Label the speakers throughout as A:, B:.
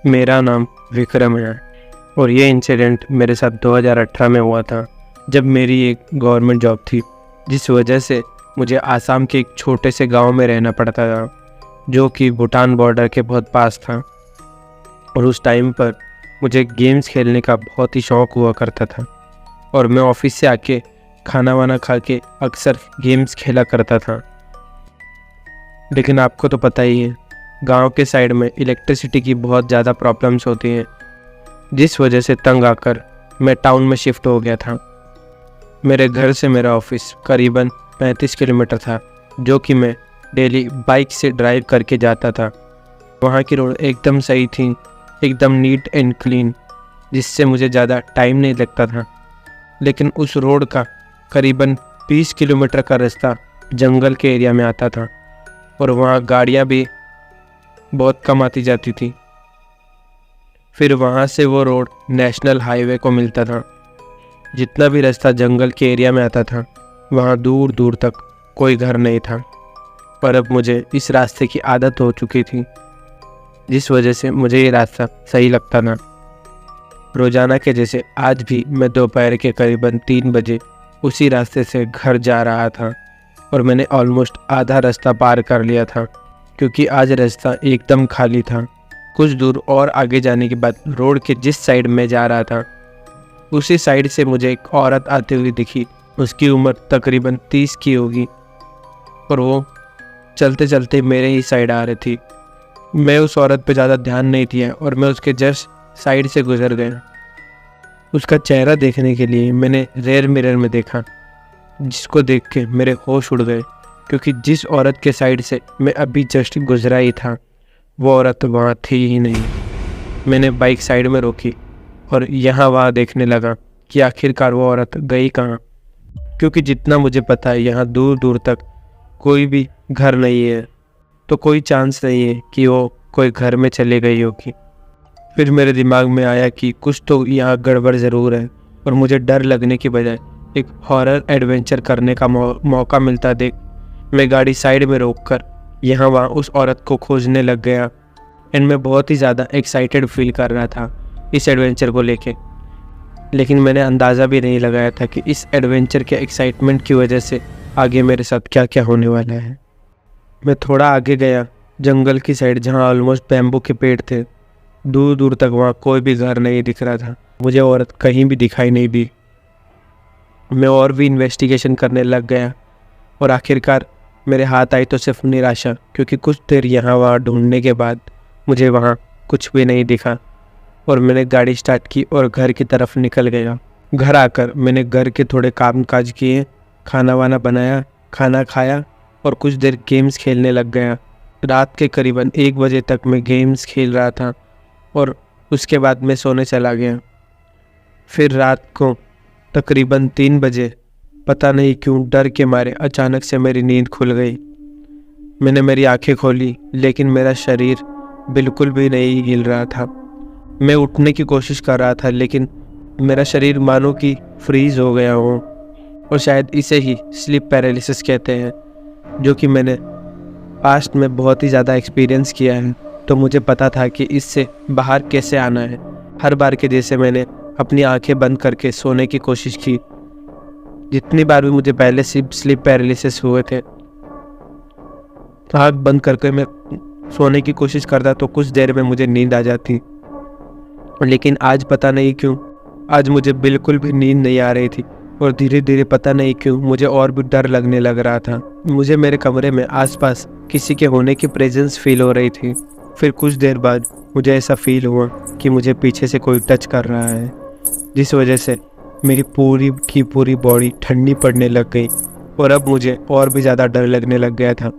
A: मेरा नाम विक्रम है और ये इंसिडेंट मेरे साथ 2018 में हुआ था, जब मेरी एक गवर्नमेंट जॉब थी, जिस वजह से मुझे आसाम के एक छोटे से गांव में रहना पड़ता था, जो कि भूटान बॉर्डर के बहुत पास था। और उस टाइम पर मुझे गेम्स खेलने का बहुत ही शौक़ हुआ करता था और मैं ऑफिस से आके खाना वाना खा के अक्सर गेम्स खेला करता था। लेकिन आपको तो पता ही है, गांव के साइड में इलेक्ट्रिसिटी की बहुत ज़्यादा प्रॉब्लम्स होती हैं, जिस वजह से तंग आकर मैं टाउन में शिफ्ट हो गया था। मेरे घर से मेरा ऑफिस करीबन 35 किलोमीटर था, जो कि मैं डेली बाइक से ड्राइव करके जाता था। वहाँ की रोड एकदम सही थी, एकदम नीट एंड क्लीन, जिससे मुझे ज़्यादा टाइम नहीं लगता था। लेकिन उस रोड का करीबन 20 किलोमीटर का रास्ता जंगल के एरिया में आता था और वहाँ गाड़ियाँ भी बहुत कम आती जाती थी। फिर वहाँ से वो रोड नेशनल हाईवे को मिलता था। जितना भी रास्ता जंगल के एरिया में आता था, वहाँ दूर दूर तक कोई घर नहीं था। पर अब मुझे इस रास्ते की आदत हो चुकी थी, जिस वजह से मुझे ये रास्ता सही लगता था। रोज़ाना के जैसे आज भी मैं दोपहर के करीबन 3 बजे उसी रास्ते से घर जा रहा था और मैंने ऑलमोस्ट आधा रास्ता पार कर लिया था, क्योंकि आज रास्ता एकदम खाली था। कुछ दूर और आगे जाने के बाद रोड के जिस साइड में जा रहा था, उसी साइड से मुझे एक औरत आती हुई दिखी। उसकी उम्र तकरीबन 30 की होगी और वो चलते चलते मेरे ही साइड आ रही थी। मैं उस औरत पे ज़्यादा ध्यान नहीं दिया और मैं उसके जस्ट साइड से गुजर गया। उसका चेहरा देखने के लिए मैंने रेयर मिरर में देखा, जिसको देख के मेरे होश उड़ गए, क्योंकि जिस औरत के साइड से मैं अभी जस्ट गुजरा ही था, वो औरत वहाँ थी ही नहीं। मैंने बाइक साइड में रोकी और यहाँ वहाँ देखने लगा कि आखिरकार वो औरत गई कहाँ, क्योंकि जितना मुझे पता है यहाँ दूर दूर तक कोई भी घर नहीं है, तो कोई चांस नहीं है कि वो कोई घर में चली गई होगी। फिर मेरे दिमाग में आया कि कुछ तो यहाँ गड़बड़ ज़रूर है और मुझे डर लगने की बजाय एक हॉरर एडवेंचर करने का मौका मिलता देख मैं गाड़ी साइड में रोककर यहाँ वहाँ उस औरत को खोजने लग गया। एंड मैं बहुत ही ज़्यादा एक्साइटेड फील कर रहा था इस एडवेंचर को लेके। लेकिन मैंने अंदाज़ा भी नहीं लगाया था कि इस एडवेंचर के एक्साइटमेंट की वजह से आगे मेरे साथ क्या क्या होने वाला है। मैं थोड़ा आगे गया जंगल की साइड, जहाँ ऑलमोस्ट बैम्बू के पेड़ थे। दूर दूर तक वहाँ कोई भी घर नहीं दिख रहा था। मुझे औरत कहीं भी दिखाई नहीं दी। मैं और भी इन्वेस्टिगेशन करने लग गया और आखिरकार मेरे हाथ आई तो सिर्फ निराशा, क्योंकि कुछ देर यहाँ वहाँ ढूंढने के बाद मुझे वहाँ कुछ भी नहीं दिखा और मैंने गाड़ी स्टार्ट की और घर की तरफ निकल गया। घर आकर मैंने घर के थोड़े काम काज किए, खाना वाना बनाया, खाना खाया और कुछ देर गेम्स खेलने लग गया। रात के करीबन 1 बजे तक मैं गेम्स खेल रहा था और उसके बाद मैं सोने चला गया। फिर रात को तकरीबन 3 बजे पता नहीं क्यों डर के मारे अचानक से मेरी नींद खुल गई। मैंने मेरी आंखें खोली, लेकिन मेरा शरीर बिल्कुल भी नहीं हिल रहा था। मैं उठने की कोशिश कर रहा था, लेकिन मेरा शरीर मानो कि फ्रीज हो गया हो, और शायद इसे ही स्लीप पैरालिसिस कहते हैं, जो कि मैंने पास्ट में बहुत ही ज़्यादा एक्सपीरियंस किया है। तो मुझे पता था कि इससे बाहर कैसे आना है। हर बार के जैसे मैंने अपनी आंखें बंद करके सोने की कोशिश की। जितनी बार भी मुझे पहले स्लीप पैरालिसिस हुए थे, आँख बंद करके मैं सोने की कोशिश करता तो कुछ देर में मुझे नींद आ जाती। लेकिन आज पता नहीं क्यों, आज मुझे बिल्कुल भी नींद नहीं आ रही थी और धीरे धीरे पता नहीं क्यों मुझे और भी डर लगने लग रहा था। मुझे मेरे कमरे में आसपास किसी के होने की प्रेजेंस फील हो रही थी। फिर कुछ देर बाद मुझे ऐसा फील हुआ कि मुझे पीछे से कोई टच कर रहा है, जिस वजह से मेरी पूरी की पूरी बॉडी ठंडी पड़ने लग गई और अब मुझे और भी ज़्यादा डर लगने लग गया था।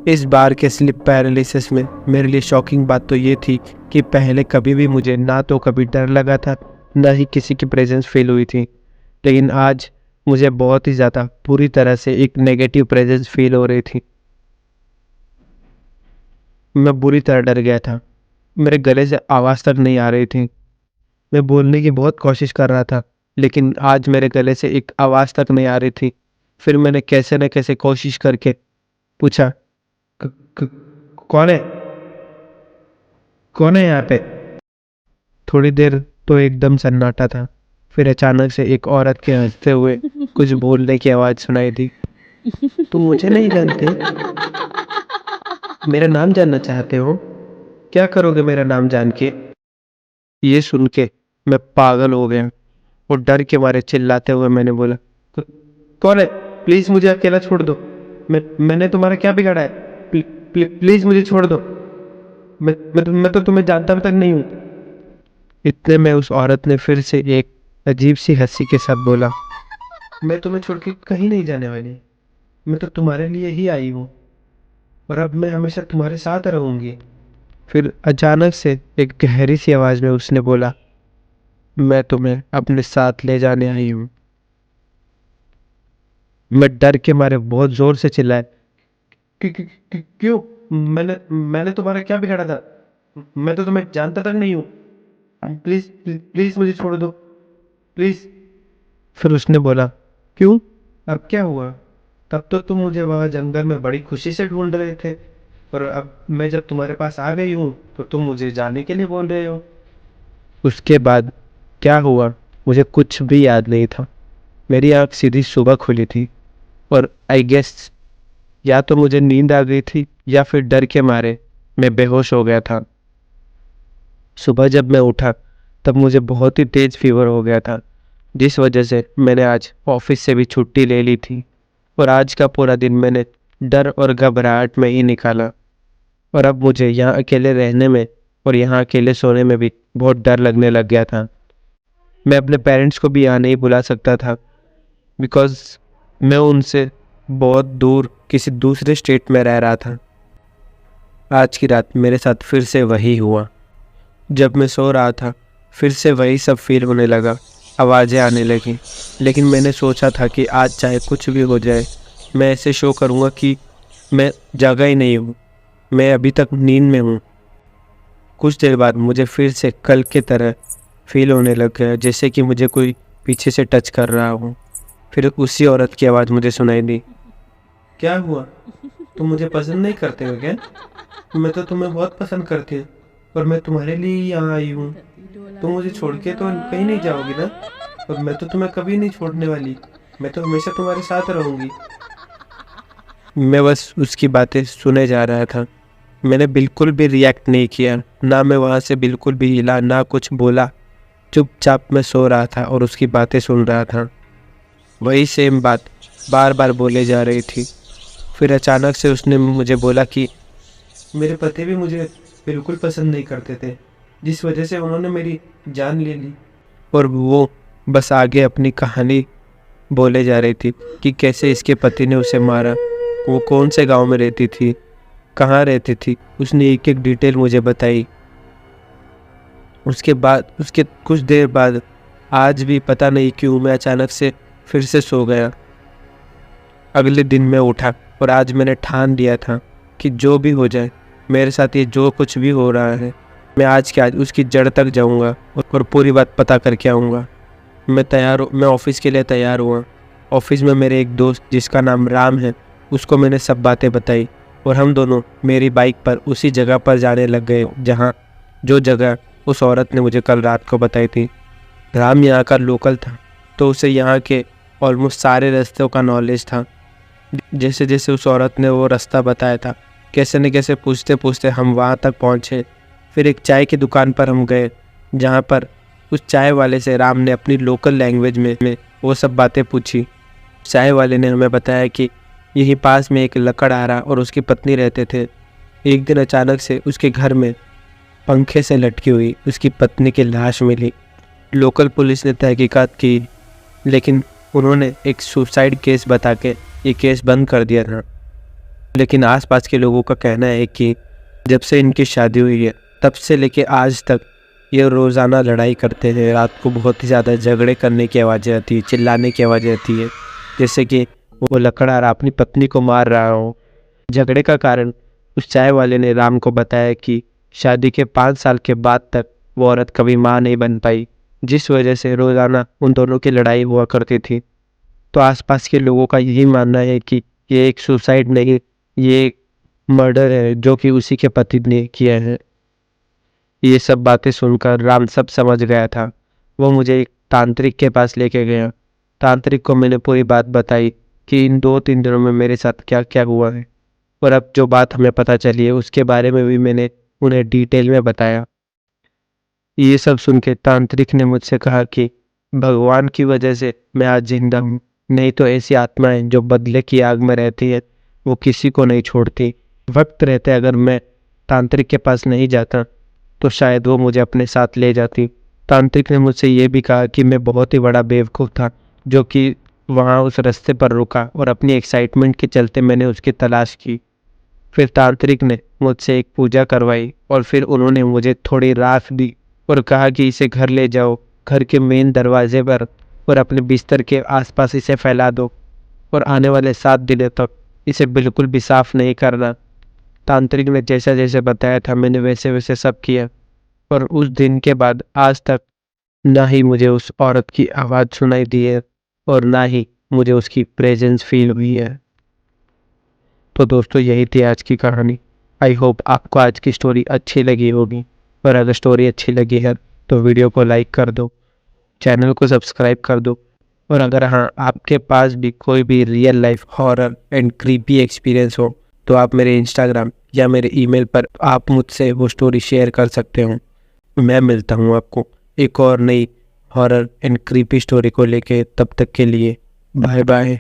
A: इस बार के स्लिप पैरालिसिस में मेरे लिए शॉकिंग बात तो ये थी कि पहले कभी भी मुझे ना तो कभी डर लगा था, ना ही किसी की प्रेजेंस फील हुई थी। लेकिन आज मुझे बहुत ही ज़्यादा पूरी तरह से एक नेगेटिव प्रेजेंस फील हो रही थी। मैं बुरी तरह डर गया था। मेरे गले से आवाज़ तक नहीं आ रही थी। मैं बोलने की बहुत कोशिश कर रहा था, लेकिन आज मेरे गले से एक आवाज़ तक नहीं आ रही थी। फिर मैंने कैसे न कैसे कोशिश करके पूछा, "क क कौन है? कौन है यहाँ पे?" थोड़ी देर तो एकदम सन्नाटा था। फिर अचानक से एक औरत के हंसते हुए कुछ बोलने की आवाज़ सुनाई दी। तुम मुझे नहीं जानते? मेरा नाम जानना चाहते हो? क्या करोगे मेरा नाम जान के? ये सुन के मैं पागल हो गया और डर के मारे चिल्लाते हुए मैंने बोला, कौन है? प्लीज़ मुझे अकेला छोड़ दो। मैंने तुम्हारा क्या बिगाड़ा है? प्लीज़ मुझे छोड़ दो। मैं तो तुम्हें जानता तक नहीं हूँ। इतने में उस औरत ने फिर से एक अजीब सी हंसी के साथ बोला, मैं तुम्हें छोड़ के कहीं नहीं जाने वाली। मैं तो तुम्हारे लिए ही आई हूँ और अब मैं हमेशा तुम्हारे साथ रहूंगी। फिर अचानक से एक गहरी सी आवाज में उसने बोला, मैं तुम्हें अपने साथ ले जाने आई हूँ। मैं डर के मारे बहुत जोर से चिल्लाया, क्यों? मैंने तुम्हारा क्या बिगाड़ा था? मैं तो तुम्हें जानता तक नहीं हूँ। प्लीज प्लीज मुझे छोड़ दो, प्लीज। फिर उसने बोला, क्यों? अब क्या हुआ? तब तो तुम मुझे वहां जंगल में बड़ी खुशी से ढूंढ रहे थे, और अब मैं जब तुम्हारे पास आ गई हूँ तो तुम मुझे जाने के लिए बोल रहे हो। उसके बाद क्या हुआ मुझे कुछ भी याद नहीं था। मेरी आंख सीधी सुबह खुली थी और आई गेस या तो मुझे नींद आ गई थी या फिर डर के मारे मैं बेहोश हो गया था। सुबह जब मैं उठा तब मुझे बहुत ही तेज फीवर हो गया था, जिस वजह से मैंने आज ऑफिस से भी छुट्टी ले ली थी और आज का पूरा दिन मैंने डर और घबराहट में ही निकाला। और अब मुझे यहाँ अकेले रहने में और यहाँ अकेले सोने में भी बहुत डर लगने लग गया था। मैं अपने पेरेंट्स को भी यहाँ नहीं बुला सकता था, बिकॉज मैं उनसे बहुत दूर किसी दूसरे स्टेट में रह रहा था। आज की रात मेरे साथ फिर से वही हुआ। जब मैं सो रहा था फिर से वही सब फील होने लगा, आवाज़ें आने लगी। लेकिन मैंने सोचा था कि आज चाहे कुछ भी हो जाए मैं ऐसे शो करूँगा कि मैं जागा ही नहीं हूँ, मैं अभी तक नींद में हूँ। कुछ देर बाद मुझे फिर से कल की तरह फील होने लग गया, जैसे कि मुझे कोई पीछे से टच कर रहा हो। फिर उसी औरत की आवाज़ मुझे सुनाई दी, क्या हुआ? तुम मुझे पसंद नहीं करते हो क्या? मैं तो तुम्हें बहुत पसंद करती हूँ और मैं तुम्हारे लिए ही यहाँ आई हूँ। तुम मुझे छोड़ के तो कहीं नहीं जाओगी ना? और मैं तो तुम्हें कभी नहीं छोड़ने वाली, मैं तो हमेशा तुम्हारे साथ रहूँगी। मैं बस उसकी बातें सुने जा रहा था। मैंने बिल्कुल भी रिएक्ट नहीं किया, ना मैं वहाँ से बिल्कुल भी हिला, ना कुछ बोला। चुपचाप मैं सो रहा था और उसकी बातें सुन रहा था। वही सेम बात बार बार बोले जा रही थी। फिर अचानक से उसने मुझे बोला कि मेरे पति भी मुझे बिल्कुल पसंद नहीं करते थे, जिस वजह से उन्होंने मेरी जान ले ली। और वो बस आगे अपनी कहानी बोले जा रही थी कि कैसे इसके पति ने उसे मारा, वो कौन से गांव में रहती थी, कहाँ रहती थी। उसने एक एक डिटेल मुझे बताई। उसके कुछ देर बाद आज भी पता नहीं क्यों मैं अचानक से फिर से सो गया। अगले दिन मैं उठा और आज मैंने ठान दिया था कि जो भी हो जाए मेरे साथ, ये जो कुछ भी हो रहा है, मैं आज के आज उसकी जड़ तक जाऊंगा और पूरी बात पता करके आऊँगा। मैं ऑफिस के लिए तैयार हुआ। ऑफिस में मेरे एक दोस्त जिसका नाम राम है, उसको मैंने सब बातें बताई और हम दोनों मेरी बाइक पर उसी जगह पर जाने लग गए जो जगह उस औरत ने मुझे कल रात को बताई थी। राम यहाँ का लोकल था, तो उसे यहाँ के ऑलमोस्ट सारे रास्तों का नॉलेज था। जैसे जैसे उस औरत ने वो रास्ता बताया था, कैसे न कैसे पूछते पूछते हम वहाँ तक पहुँचे। फिर एक चाय की दुकान पर हम गए, जहाँ पर उस चाय वाले से राम ने अपनी लोकल लैंग्वेज में वो सब बातें पूछी। चाय वाले ने हमें बताया कि यहीं पास में एक लकड़हारा और उसकी पत्नी रहते थे। एक दिन अचानक से उसके घर में पंखे से लटकी हुई उसकी पत्नी की लाश मिली। लोकल पुलिस ने तहकीकात की, लेकिन उन्होंने एक सुसाइड केस बता के ये केस बंद कर दिया था। लेकिन आसपास के लोगों का कहना है कि जब से इनकी शादी हुई है तब से लेके आज तक ये रोज़ाना लड़ाई करते हैं। रात को बहुत ही ज़्यादा झगड़े करने की आवाज़ें आती है, चिल्लाने की आवाज़ें आती है, जैसे कि वो लकड़हारा अपनी पत्नी को मार रहा हो। झगड़े का कारण उस चाय वाले ने राम को बताया कि शादी के 5 साल के बाद तक वो औरत कभी माँ नहीं बन पाई, जिस वजह से रोज़ाना उन दोनों की लड़ाई हुआ करती थी। तो आसपास के लोगों का यही मानना है कि ये एक सुसाइड नहीं, ये एक मर्डर है जो कि उसी के पति ने किया है। ये सब बातें सुनकर राम सब समझ गया था। वो मुझे एक तांत्रिक के पास लेके गया। तांत्रिक को मैंने पूरी बात बताई कि इन 2-3 दिनों में मेरे साथ क्या क्या हुआ है, और अब जो बात हमें पता चली है उसके बारे में भी मैंने उन्हें डिटेल में बताया। ये सब सुन के तांत्रिक ने मुझसे कहा कि भगवान की वजह से मैं आज जिंदा हूँ, नहीं तो ऐसी आत्माएं जो बदले की आग में रहती है वो किसी को नहीं छोड़ती। वक्त रहते अगर मैं तांत्रिक के पास नहीं जाता तो शायद वो मुझे अपने साथ ले जाती। तांत्रिक ने मुझसे ये भी कहा कि मैं बहुत ही बड़ा बेवकूफ़ था जो कि वहाँ उस रास्ते पर रुका और अपनी एक्साइटमेंट के चलते मैंने उसकी तलाश की। फिर तांत्रिक ने मुझसे एक पूजा करवाई और फिर उन्होंने मुझे थोड़ी राख दी और कहा कि इसे घर ले जाओ, घर के मेन दरवाजे पर और अपने बिस्तर के आसपास इसे फैला दो और आने वाले 7 दिनों तक इसे बिल्कुल भी साफ नहीं करना। तांत्रिक ने जैसा जैसे बताया था मैंने वैसे वैसे सब किया, और उस दिन के बाद आज तक ना ही मुझे उस औरत की आवाज़ सुनाई दी है और ना ही मुझे उसकी प्रेजेंस फील हुई है। तो दोस्तों यही थी आज की कहानी। आई होप आपको आज की स्टोरी अच्छी लगी होगी, और अगर स्टोरी अच्छी लगी है तो वीडियो को लाइक कर दो, चैनल को सब्सक्राइब कर दो, और अगर हाँ आपके पास भी कोई भी real life horror and creepy experience हो तो आप मेरे इंस्टाग्राम या मेरे ईमेल पर आप मुझसे वो स्टोरी शेयर कर सकते हो। मैं मिलता हूँ आपको एक और नई हॉरर एंड क्रीपी स्टोरी को लेके। तब तक के लिए बाय बाय।